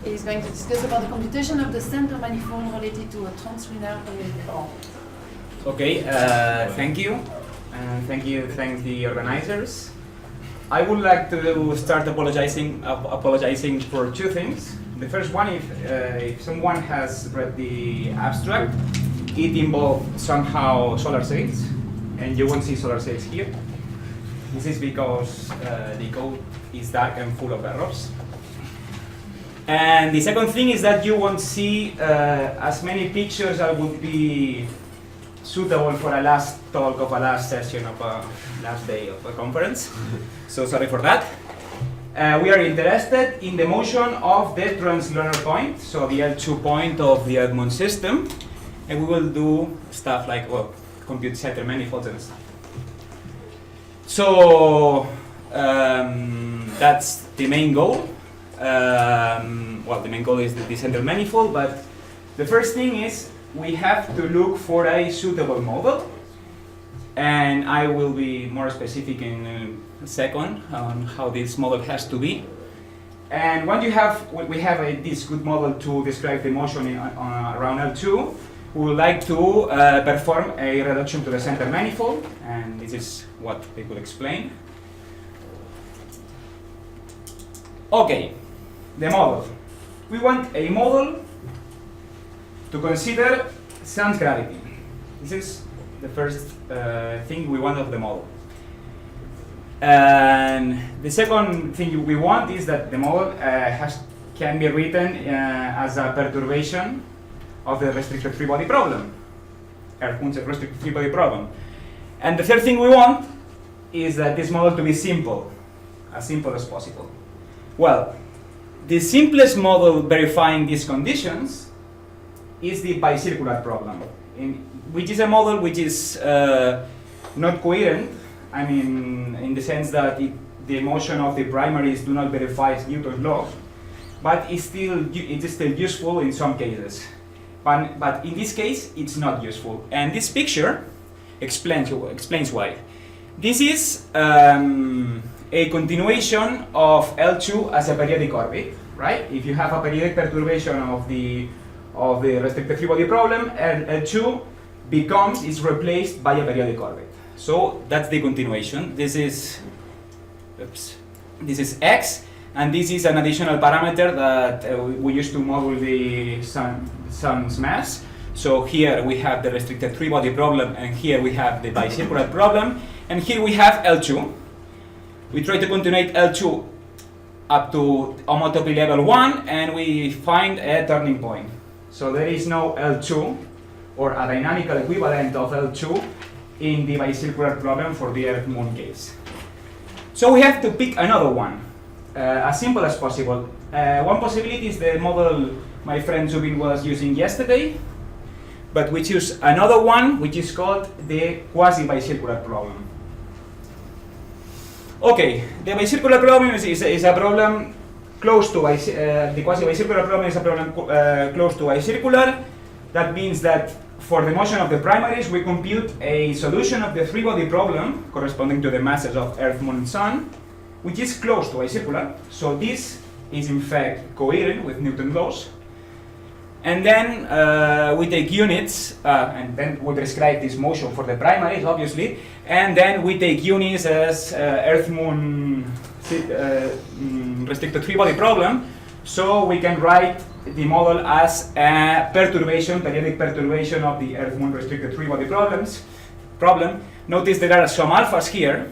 is going to discuss about the computation of the center manifold related to a translinear periodic form. Okay, thank you. And thank the organizers. I would like to start apologizing for two things. The first one, if someone has read the abstract, it involved somehow solar sails, and you won't see solar sails here. This is because the code is dark and full of errors. And the second thing is that you won't see as many pictures as would be suitable for a last talk of a last session of a last day of a conference. So sorry for that. We are interested in the motion of the translunar point, so the L2 point of the Edmond system, and we will do stuff like, well, compute center manifolds and stuff. So that's the main goal. Well, the main goal is the central manifold, but the first thing is we have to look for a suitable model, and I will be more specific in a second on how this model has to be. And when we have this good model to describe the motion around L2, we would like to perform a reduction to the center manifold, and this is what we will explain. Okay, the model. We want a model to consider sun's gravity. This is the first thing we want of the model. And the second thing we want is that the model can be written as a perturbation of the restricted free body problem, Earth-Moon's restricted free body problem. And the third thing we want is that this model to be simple as possible. Well, the simplest model verifying these conditions is the bicircular problem, which is a model which is not coherent. I mean, in the sense that the motion of the primaries do not verify Newton's law, but it is still useful in some cases. But in this case, it's not useful. And this picture explains why. This is a continuation of L2 as a periodic orbit, right? If you have a periodic perturbation of the restricted free body problem, and L2 is replaced by a periodic orbit. So that's the continuation. This is X, and this is an additional parameter that we use to model the sun's mass. So here we have the restricted free body problem, and here we have the bicircular problem, and here we have L2. We try to continuate L2 up to homotopy level 1, and we find a turning point. So there is no L2, or a dynamical equivalent of L2, in the bicircular problem for the Earth-Moon case. So we have to pick another one, as simple as possible. One possibility is the model my friend Zubin was using yesterday, but we choose another one, which is called the Quasi-Bicircular Problem. Okay, the bicircular problem is a problem close to the quasi-bicircular problem is a problem close to bicircular. That means that for the motion of the primaries, we compute a solution of the free body problem corresponding to the masses of Earth, Moon, and Sun, which is close to bicircular. So this is in fact coherent with Newton's laws. And then we take units, and then we prescribe this motion for the primaries, obviously, and then we take units as Earth-Moon restricted free body problem, so we can write the model as a periodic perturbation of the Earth-Moon restricted free body problem. Notice there are some alphas here.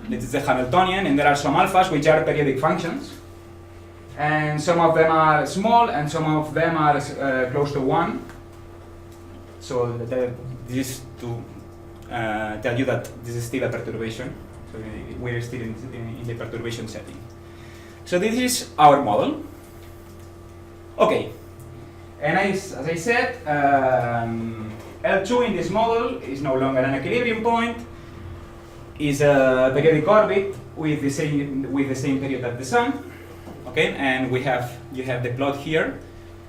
This is the Hamiltonian, and there are some alphas which are periodic functions. And some of them are small, and some of them are close to 1. So this is to tell you that this is still a perturbation. So we're still in the perturbation setting. So this is our model. Okay, and as I said, L2 in this model is no longer an equilibrium point. Is a periodic orbit with the same period as the Sun. Okay, and you have the plot here.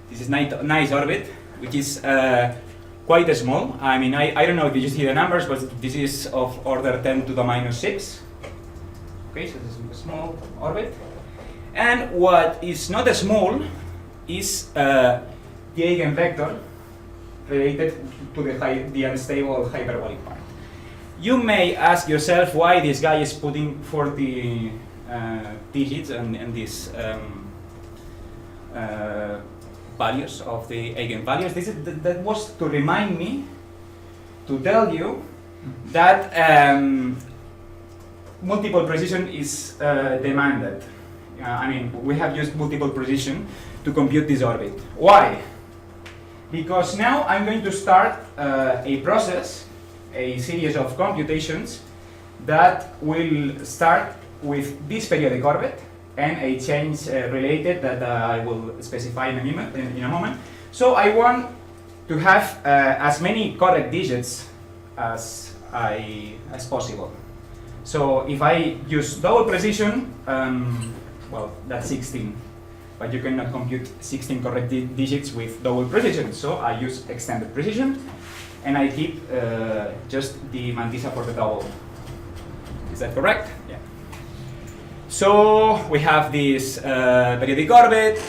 This is nice orbit, which is quite small. I mean, I don't know if you see the numbers, but this is of order 10 to the minus 6. Okay, so this is a small orbit. And what is not small is the eigenvector related to the unstable hyperbolic part. You may ask yourself why this guy is putting 40 digits and these values of the eigenvalues. That was to remind me to tell you that multiple precision is demanded. I mean, we have used multiple precision to compute this orbit. Why? Because now I'm going to start a process, a series of computations that will start with this periodic orbit and a change related that I will specify in a moment. So I want to have as many correct digits as possible. So if I use double precision, well, that's 16. But you cannot compute 16 correct digits with double precision. So I use extended precision, and I keep just the mantissa for the double. Is that correct? Yeah. So we have this periodic orbit,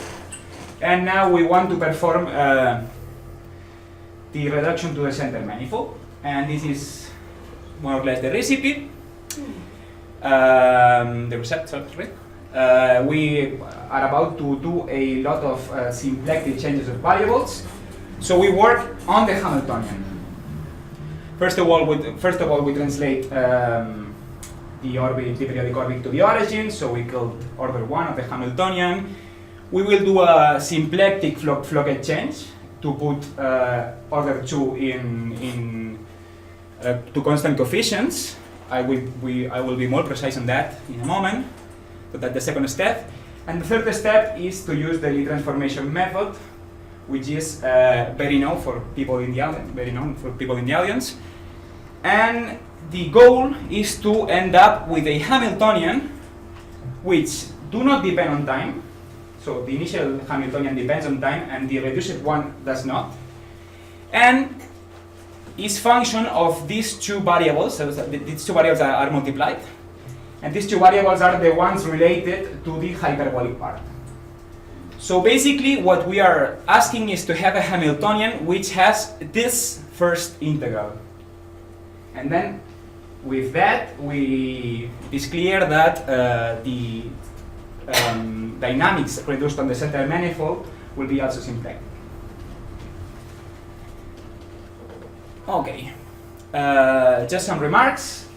and now we want to perform the reduction to the center manifold. And this is more or less the recipe. The receptor, sorry. We are about to do a lot of symplectic changes of variables. So we work on the Hamiltonian. First of all, we translate the periodic orbit to the origin. So we call order 1 of the Hamiltonian. We will do a symplectic Floquet change to put order 2 in to constant coefficients. I will be more precise on that in a moment. So that's the second step. And the third step is to use the Lie transformation method, which is very known for people in the audience. And the goal is to end up with a Hamiltonian which do not depend on time. So the initial Hamiltonian depends on time and the reduced one does not. And is function of these two variables. So these two variables are multiplied. And these two variables are the ones related to the hyperbolic part. So basically what we are asking is to have a Hamiltonian which has this first integral. And then with that, it is clear that the dynamics reduced on the center manifold will be also symplectic. Okay, just some remarks.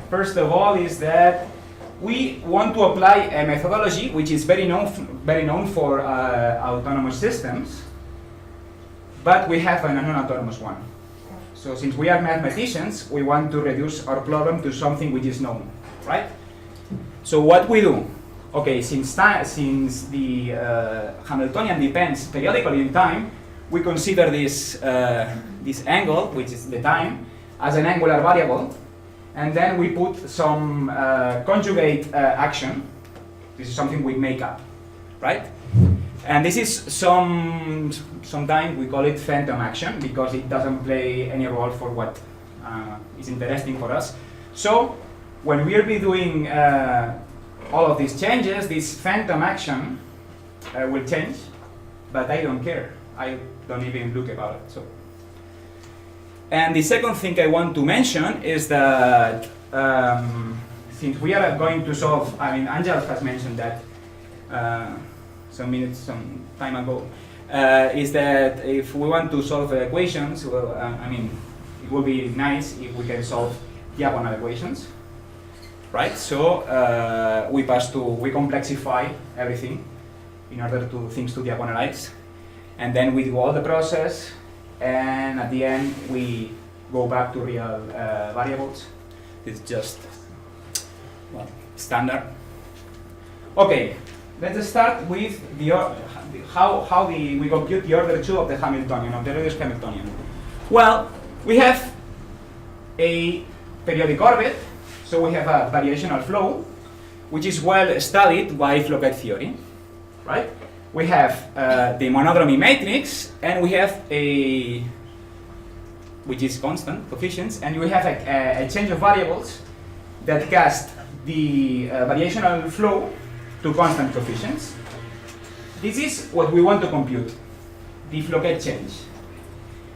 First of all is that we want to apply a methodology which is very known for autonomous systems, but we have an non-autonomous one. So since we are mathematicians, we want to reduce our problem to something which is known, right? So what we do? Okay, since the Hamiltonian depends periodically in time, we consider this angle, which is the time, as an angular variable, and then we put some conjugate action. This is something we make up, right? And this is sometimes we call it phantom action because it doesn't play any role for what is interesting for us. So when we'll be doing all of these changes, this phantom action will change, but I don't care. I don't even look about it. So. And the second thing I want to mention is that since we are going to solve, I mean, Angel has mentioned that some time ago, is that if we want to solve equations, well, I mean, it would be nice if we can solve diagonal equations, right? So we complexify everything in order to things to diagonalize, and then we do all the process. And at the end, we go back to real variables. It's just standard. Okay, let's start with how we compute the order 2 of the Hamiltonian, of the reduced Hamiltonian. Well, we have a periodic orbit, so we have a variational flow, which is well studied by Floquet theory, right? We have the monodromy matrix, and we have which is constant coefficients, and we have a change of variables that cast the variational flow to constant coefficients. This is what we want to compute, the Floquet change.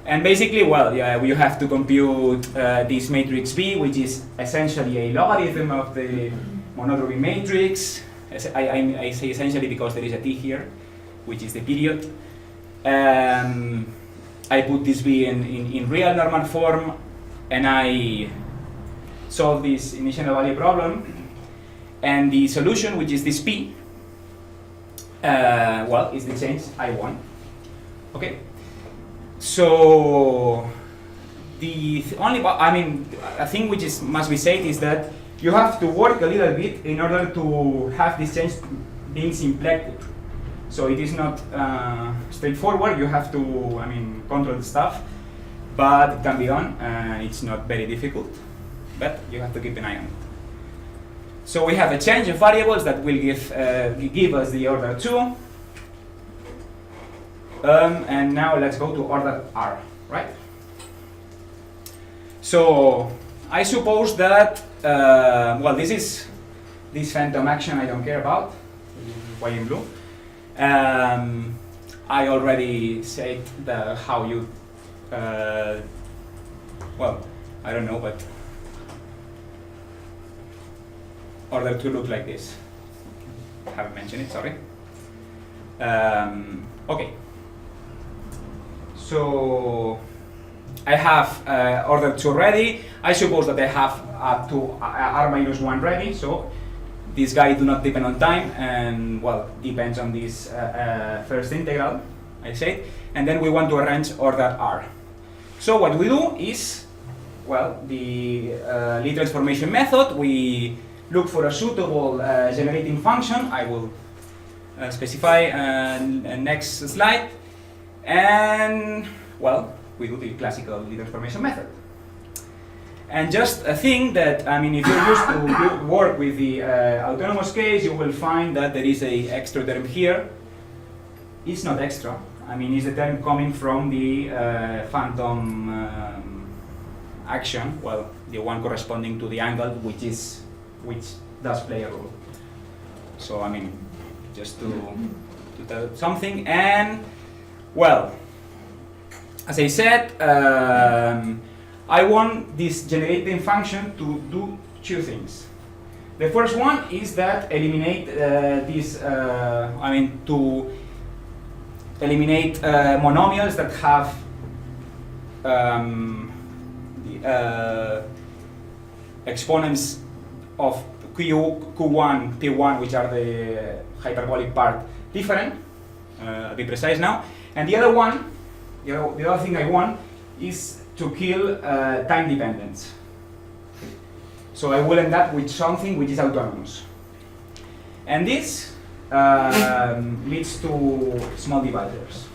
And basically, well, yeah, you have to compute this matrix B, which is essentially a logarithm of the monodromy matrix. I say essentially because there is a t here, which is the period. I put this B in real normal form, and I solve this initial value problem. And the solution, which is this P, well, is the change I want. Okay. So the only, I mean, a thing which is must be said is that you have to work a little bit in order to have this change being symplectic. So it is not straightforward. You have to, I mean, control the stuff, but it can be done, and it's not very difficult. But you have to keep an eye on it. So we have a change of variables that will give us the order 2. And now let's go to order R, right? So I suppose that, well, this is this phantom action I don't care about, why in blue. I already said how you, well, I don't know, but order to look like this. I haven't mentioned it, sorry. Okay. So I have order 2 ready. I suppose that I have up to r minus 1 ready. So this guy do not depend on time, and well, depends on this first integral, I said. And then we want to arrange order R. So what we do is, well, the Lie transformation method. We look for a suitable generating function. I will specify next slide. And, well, we do the classical Lie transformation method. And just a thing that, I mean, if you're used to work with the autonomous case, you will find that there is a extra term here. It's not extra. I mean, it's a term coming from the phantom action, well, the one corresponding to the angle, which does play a role. So, I mean, just to tell something. And, well, as I said, I want this generating function to do 2 things. The first one is that eliminate this, I mean, to eliminate monomials that have exponents of Q1, P1, which are the hyperbolic part, different, to be precise now. And the other one, the other thing I want is to kill time dependence. So I will end up with something which is autonomous. And this leads to small divisors.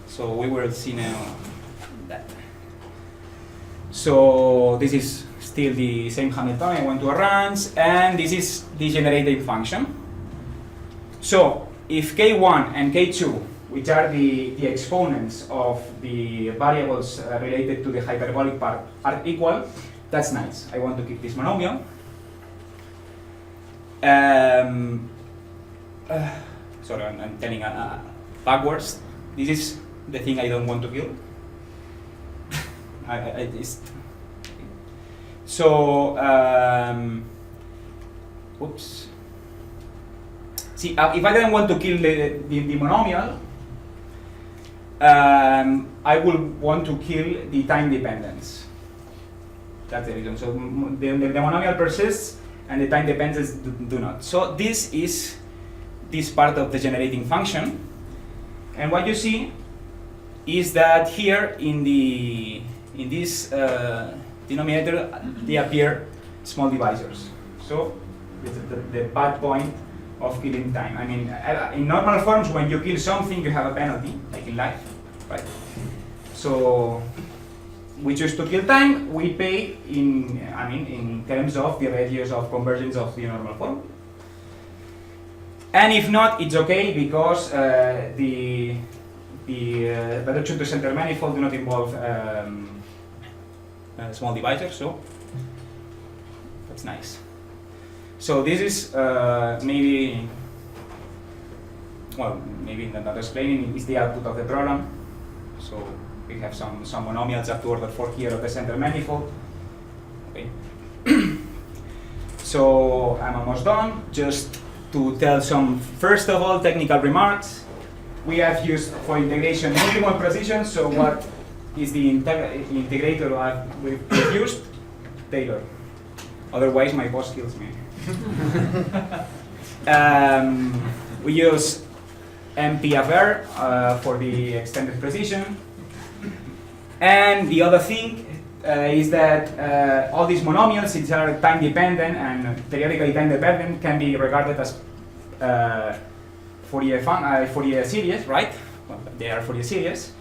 So we will see now that. So this is still the same Hamiltonian I want to arrange, and this is the generating function. So if K1 and K2, which are the exponents of the variables related to the hyperbolic part, are equal, that's nice. I want to keep this monomial. Sorry, I'm telling backwards. This is the thing I don't want to kill. I just. So, oops. See, if I don't want to kill the monomial, I will want to kill the time dependence. That's the reason. So the monomial persists and the time dependence do not. So this is this part of the generating function. And what you see is that here in this denominator they appear small divisors. So it's the bad point of killing time. I mean, in normal forms, when you kill something, you have a penalty, like in life, right? So we choose to kill time. We pay in terms of the radius of convergence of the normal form. And if not, it's okay because the reduction to center manifold do not involve small divisors. So that's nice. So this is maybe well, maybe not explaining, is the output of the program. So we have some monomials up to order 4 here of the center manifold. Okay. So I'm almost done. Just to tell some, first of all, technical remarks. We have used for integration multiple precision. So what is the integrator we've used? Taylor. Otherwise, my boss kills me. We use MPFR for the extended precision. And the other thing is that all these monomials, which are time dependent and periodically time dependent, can be regarded as Fourier series, right? Well, they are Fourier series.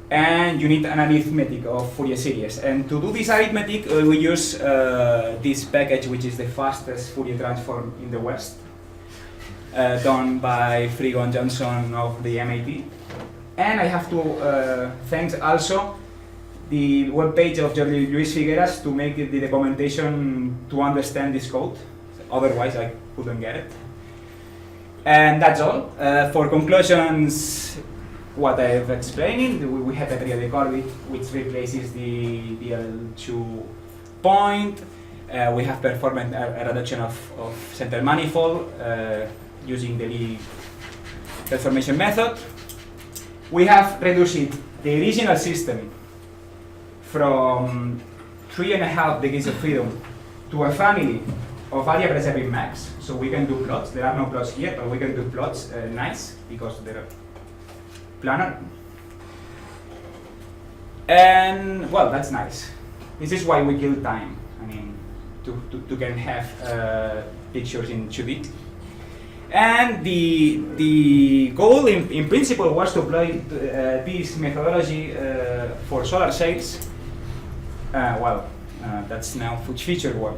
And you need an arithmetic of Fourier series. And to do this arithmetic, we use this package, which is the fastest Fourier transform in the West, done by Frigo and Johnson of the MIT. And I have to thank also the webpage of Jordi Luis Figueras to make the documentation to understand this code. Otherwise, I couldn't get it. And that's all. For conclusions, what I've explained, we have a periodic orbit which replaces the L2 point. We have performed a reduction of center manifold using the Lie transformation method. We have reduced the original system from 3.5 degrees of freedom to a family of area preserving max. So we can do plots. There are no plots here, but we can do plots nice because they're planar. And well, that's nice. This is why we kill time. I mean, to can have pictures in 2D. And the goal in principle was to apply this methodology for solar sails. That's now future work.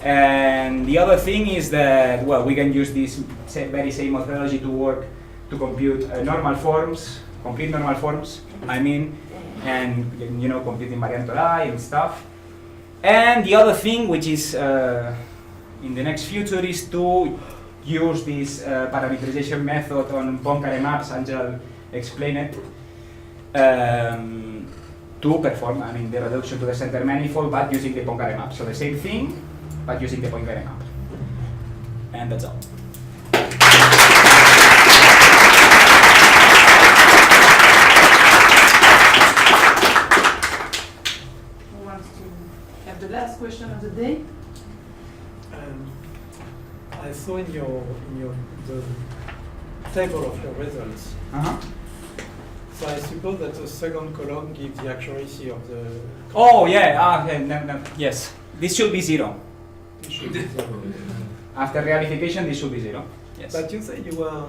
And the other thing is that, well, we can use this very same methodology to work to compute normal forms, complete normal forms, I mean, and compute invariant Lie and stuff. And the other thing, which is in the next future, is to use this parameterization method on Poincare maps, Angel explained it, to perform, I mean, the reduction to the center manifold, but using the Poincare map. So the same thing, but using the Poincare map. And that's all. Who wants to have the last question of the day? I saw in the table of your results. So I suppose that the second column gives the accuracy of the. Oh yeah. Okay. No. Yes. This should be 0. It should be 0. After realification, this should be 0. Yes. But you say you were.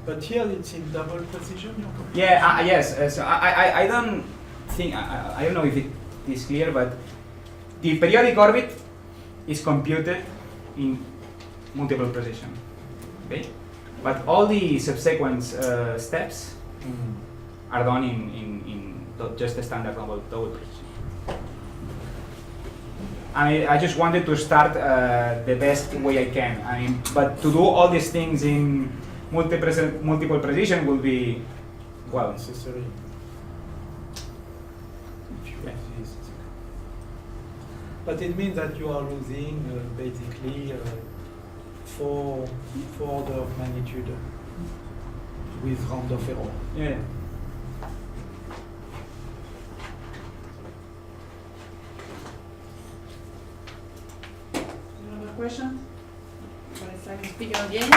But here it's in double precision. Yeah. Yes. So I don't think I don't know if it is clear, but the periodic orbit is computed in multiple precision. Okay. But all the subsequent steps are done in just the standard double precision. I just wanted to start the best way I can. I mean, but to do all these things in multiple precision will be, well, necessary. Yeah. But it means that you are losing basically 4 order of magnitude with round of error. Yeah. Another question? Shall I start speaking again?